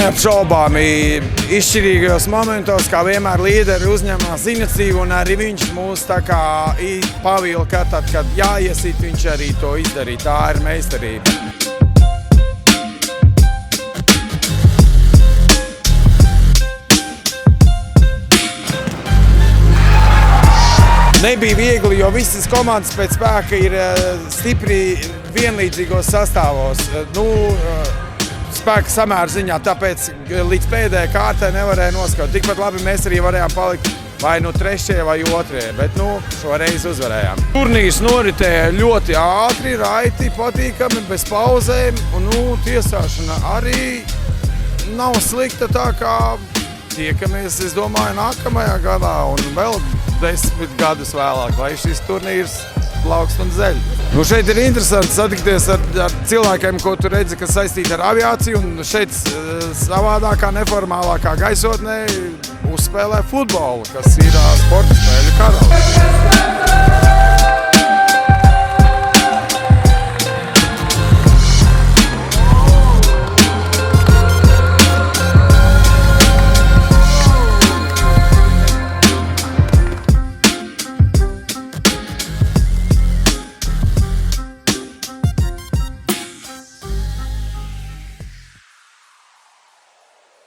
neapšaubāmi izšķirīgajos momentos, kā vienmēr līderi uzņemās iniciatīvu, un arī viņš mūs tā kā pavilka, tad, kad jāiesit, viņš arī to izdarīja. Tā ir meistarība. Nebija viegli, jo visas komandas pēc spēka ir stipri vienlīdzīgos sastāvos. Spēka samēra ziņā, tāpēc līdz pēdējai kārtai nevarēja noskaut. Tikpat labi mēs arī varējām palikt vai nu trešie vai otrie, bet šoreiz uzvarējām. Turnīrs noritēja ļoti ātri, raiti, patīkami, bez pauzēm, un tiesāšana arī nav slikta, tā kā tiekamies, es domāju, nākamajā gadā un vēl 10 gadus vēlāk, lai šis turnīrs plaukst un zeļ. Šeit ir interesanti satikties ar cilvēkiem, ko tu redzi, kas saistīti ar aviāciju, un šeit savādākā, neformālākā gaisotnē uzspēlē futbolu, kas ir sporta spēļu karalis.